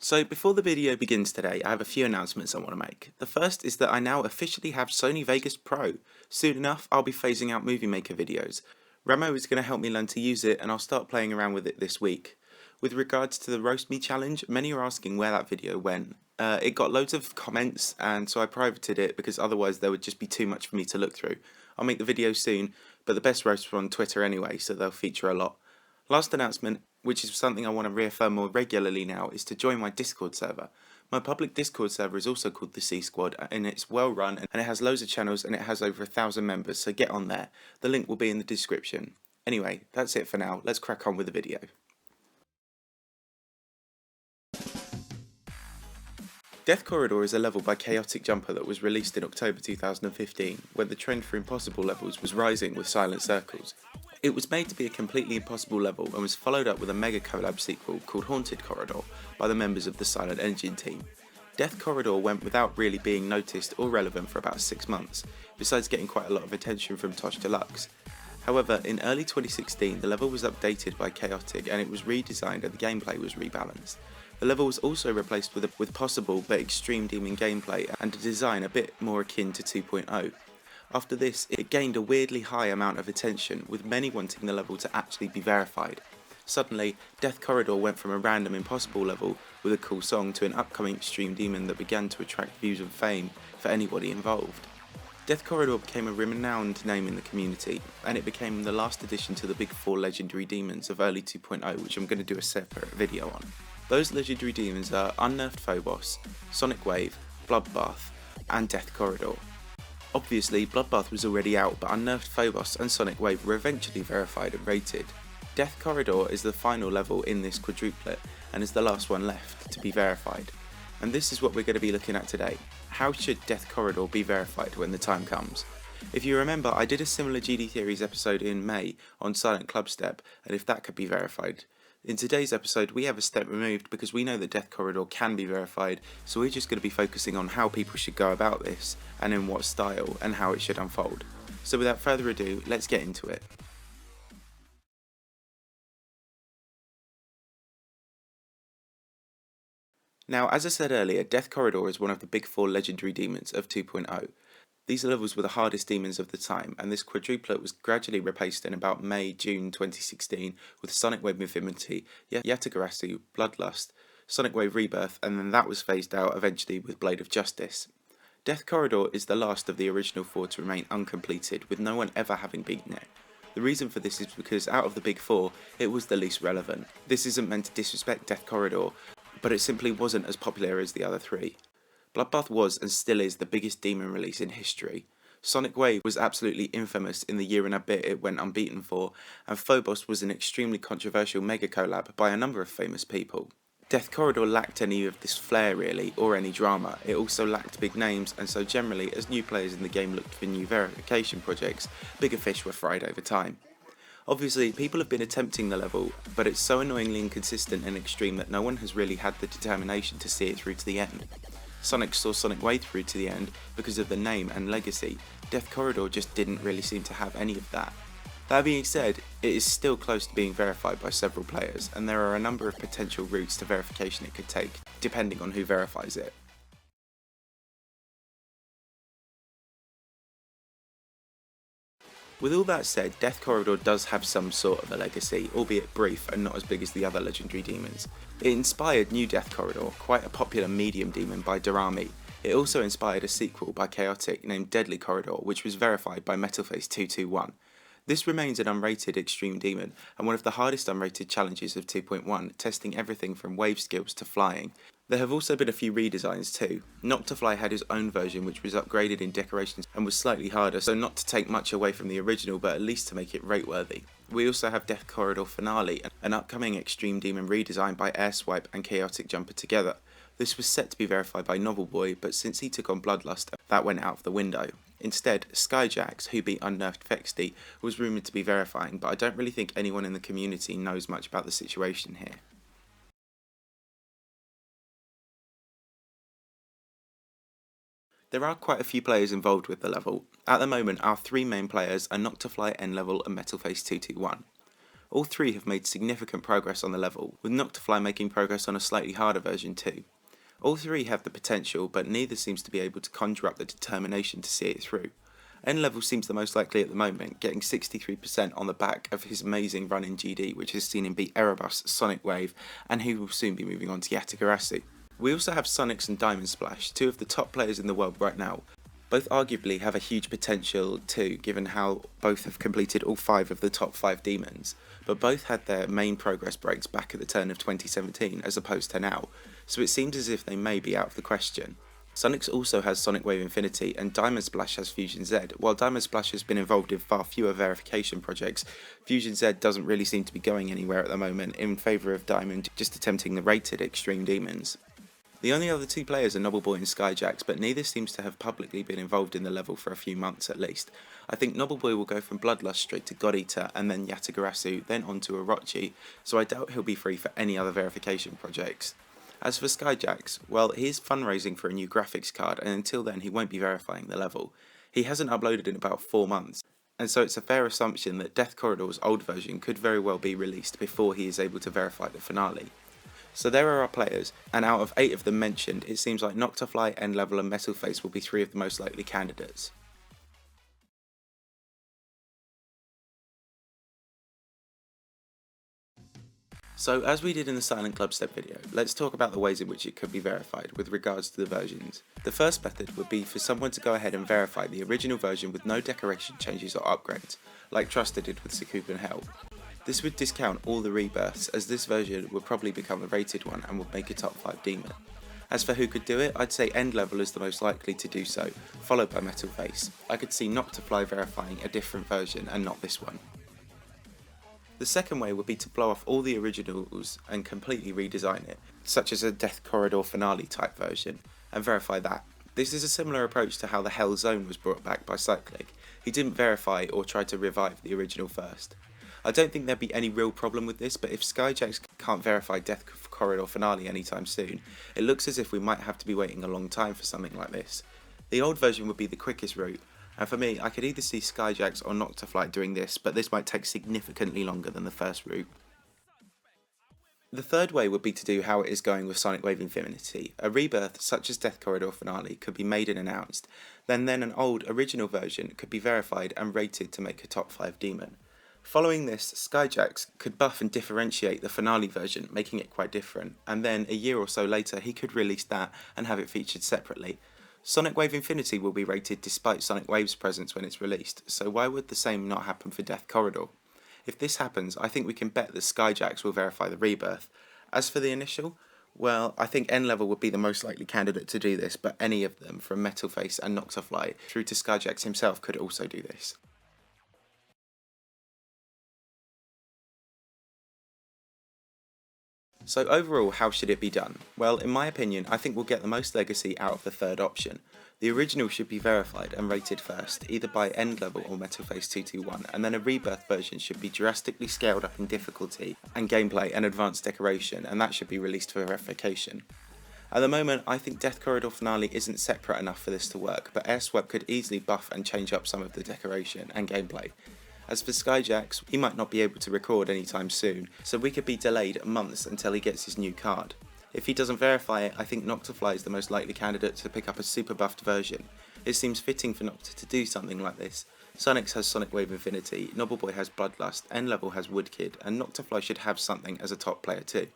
So before the video begins today, I have a few announcements I want to make. The first is that I now officially have Sony Vegas Pro. Soon enough, I'll be phasing out Movie Maker videos. Ramo is going to help me learn to use it and I'll start playing around with it this week. With regards to the Roast Me challenge, many are asking where that video went. It got loads of comments and so I privated it because otherwise there would just be too much for me to look through. I'll make the video soon, but the best roasts are on Twitter anyway, so they'll feature a lot. Last announcement, which is something I want to reaffirm more regularly now, is to join my Discord server. My public Discord server is also called the C Squad and it's well run and it has loads of channels and it has over 1,000 members, so get on there. The link will be in the description. Anyway, that's it for now, let's crack on with the video. Death Corridor is a level by KaotikJumper that was released in October 2015, when the trend for impossible levels was rising with silent circles. It was made to be a completely impossible level and was followed up with a mega collab sequel called Haunted Corridor by the members of the Silent Engine team. Death Corridor went without really being noticed or relevant for about 6 months, besides getting quite a lot of attention from Tosh Deluxe. However, in early 2016 the level was updated by Kaotik and it was redesigned and the gameplay was rebalanced. The level was also replaced with possible but extreme demon gameplay and a design a bit more akin to 2.0. After this, it gained a weirdly high amount of attention, with many wanting the level to actually be verified. Suddenly, Death Corridor went from a random impossible level with a cool song to an upcoming extreme demon that began to attract views and fame for anybody involved. Death Corridor became a renowned name in the community, and it became the last addition to the big 4 legendary demons of early 2.0, which I'm going to do a separate video on. Those legendary demons are unnerfed Phobos, Sonic Wave, Bloodbath, and Death Corridor. Obviously, Bloodbath was already out, but unnerfed Phobos and Sonic Wave were eventually verified and rated. Death Corridor is the final level in this quadruplet, and is the last one left to be verified. And this is what we're going to be looking at today. How should Death Corridor be verified when the time comes? If you remember, I did a similar GD Theories episode in May on Silent Club Step, and if that could be verified. In today's episode we have a step removed because we know that Death Corridor can be verified, so we're just going to be focusing on how people should go about this, and in what style, and how it should unfold. So without further ado, let's get into it. Now, as I said earlier, Death Corridor is one of the big 4 legendary demons of 2.0. These levels were the hardest demons of the time, and this quadruplet was gradually replaced in about May-June 2016 with Sonic Wave Infinity, Yatagarasu, Bloodlust, Sonic Wave Rebirth, and then that was phased out eventually with Blade of Justice. Death Corridor is the last of the original 4 to remain uncompleted, with no one ever having beaten it. The reason for this is because out of the big 4, it was the least relevant. This isn't meant to disrespect Death Corridor, but it simply wasn't as popular as the other 3. Bloodbath was and still is the biggest demon release in history. Sonic Wave was absolutely infamous in the year and a bit it went unbeaten for, and Phobos was an extremely controversial mega collab by a number of famous people. Death Corridor lacked any of this flair really, or any drama. It also lacked big names, and so generally, as new players in the game looked for new verification projects, bigger fish were fried over time. Obviously, people have been attempting the level, but it's so annoyingly inconsistent and extreme that no one has really had the determination to see it through to the end. Sonic saw Sonic Wave through to the end because of the name and legacy. Death Corridor just didn't really seem to have any of that. That being said, it is still close to being verified by several players, and there are a number of potential routes to verification it could take, depending on who verifies it. With all that said, Death Corridor does have some sort of a legacy, albeit brief and not as big as the other legendary demons. It inspired New Death Corridor, quite a popular medium demon by Dorami. It also inspired a sequel by Kaotik named Deadly Corridor, which was verified by Metalface221. This remains an unrated extreme demon, and one of the hardest unrated challenges of 2.1, testing everything from wave skills to flying. There have also been a few redesigns too. Not to Fly had his own version which was upgraded in decorations and was slightly harder, so not to take much away from the original but at least to make it rate-worthy. We also have Death Corridor Finale, an upcoming extreme demon redesign by Airswipe and KaotikJumper together. This was set to be verified by Novel Boy, but since he took on Bloodlust, that went out of the window. Instead, Skyjax, who beat unnerfed Fexty, was rumoured to be verifying, but I don't really think anyone in the community knows much about the situation here. There are quite a few players involved with the level. At the moment, our 3 main players are Noctafly, N-Level and Metalface221. All three have made significant progress on the level, with Noctifly making progress on a slightly harder version too. All three have the potential, but neither seems to be able to conjure up the determination to see it through. N-Level seems the most likely at the moment, getting 63% on the back of his amazing run in GD, which has seen him beat Erebus, Sonic Wave, and he will soon be moving on to Yatagarasu. We also have Sonics and Diamond Splash, two of the top players in the world right now. Both arguably have a huge potential too, given how both have completed all 5 of the top 5 demons, but both had their main progress breaks back at the turn of 2017 as opposed to now, so it seems as if they may be out of the question. Sonics also has Sonic Wave Infinity, and Diamond Splash has Fusion Z. While Diamond Splash has been involved in far fewer verification projects, Fusion Z doesn't really seem to be going anywhere at the moment, in favour of Diamond just attempting the rated Extreme Demons. The only other 2 players are Nobbleboy and Skyjax, but neither seems to have publicly been involved in the level for a few months at least. I think Nobbleboy will go from Bloodlust straight to God Eater, and then Yatagarasu, then on to Orochi, so I doubt he'll be free for any other verification projects. As for Skyjax, well, he is fundraising for a new graphics card, and until then he won't be verifying the level. He hasn't uploaded in about 4 months, and so it's a fair assumption that Death Corridor's old version could very well be released before he is able to verify the finale. So there are our players, and out of 8 of them mentioned, it seems like Noctifly, N-Level and Metalface will be 3 of the most likely candidates. So as we did in the Silent Club Step video, let's talk about the ways in which it could be verified with regards to the versions. The first method would be for someone to go ahead and verify the original version with no decoration changes or upgrades, like Trusted did with Sucoup and Hell. This would discount all the rebirths, as this version would probably become a rated one and would make a top 5 demon. As for who could do it, I'd say N-Level is the most likely to do so, followed by Metalface. I could see Noctifly verifying a different version and not this one. The second way would be to blow off all the originals and completely redesign it, such as a Death Corridor finale type version, and verify that. This is a similar approach to how the Hell Zone was brought back by Cyclic. He didn't verify or try to revive the original first. I don't think there'd be any real problem with this, but if Skyjax can't verify Death Corridor finale anytime soon, it looks as if we might have to be waiting a long time for something like this. The old version would be the quickest route, and for me, I could either see Skyjax or Noctifly doing this, but this might take significantly longer than the first route. The third way would be to do how it is going with Sonic Wave Infinity. A rebirth such as Death Corridor finale could be made and announced, then an old original version could be verified and rated to make a top 5 demon. Following this, Skyjax could buff and differentiate the finale version, making it quite different, and then a year or so later he could release that and have it featured separately. Sonic Wave Infinity will be rated despite Sonic Wave's presence when it's released, so why would the same not happen for Death Corridor? If this happens, I think we can bet that Skyjax will verify the rebirth. As for the initial, well, I think N-Level would be the most likely candidate to do this, but any of them, from Metalface and Noctifly through to Skyjax himself, could also do this. So overall, how should it be done? Well, in my opinion, I think we'll get the most legacy out of the third option. The original should be verified and rated first, either by N-Level or Metalface 221, and then a rebirth version should be drastically scaled up in difficulty and gameplay and advanced decoration, and that should be released for verification. At the moment, I think Death Corridor finale isn't separate enough for this to work, but Airswap could easily buff and change up some of the decoration and gameplay. As for Skyjax, he might not be able to record anytime soon, so we could be delayed months until he gets his new card. If he doesn't verify it, I think Noctifly is the most likely candidate to pick up a super buffed version. It seems fitting for Nocta to do something like this. Sonics has Sonic Wave Infinity, Nobbleboy has Bloodlust, N-Level has Woodkid, and Noctifly should have something as a top player too.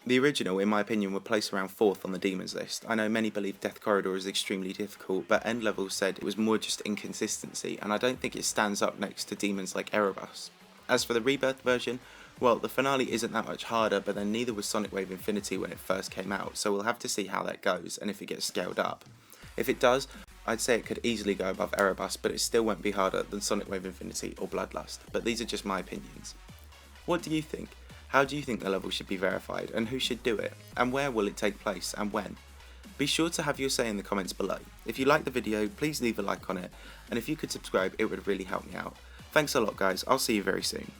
The original, in my opinion, would place around 4th on the Demons list. I know many believe Death Corridor is extremely difficult, but N-Level said it was more just inconsistency, and I don't think it stands up next to demons like Erebus. As for the Rebirth version, well, the finale isn't that much harder, but then neither was Sonic Wave Infinity when it first came out, so we'll have to see how that goes, and if it gets scaled up. If it does, I'd say it could easily go above Erebus, but it still won't be harder than Sonic Wave Infinity or Bloodlust, but these are just my opinions. What do you think? How do you think the level should be verified, and who should do it, and where will it take place, and when? Be sure to have your say in the comments below. If you liked the video, please leave a like on it, and if you could subscribe, it would really help me out. Thanks a lot guys, I'll see you very soon.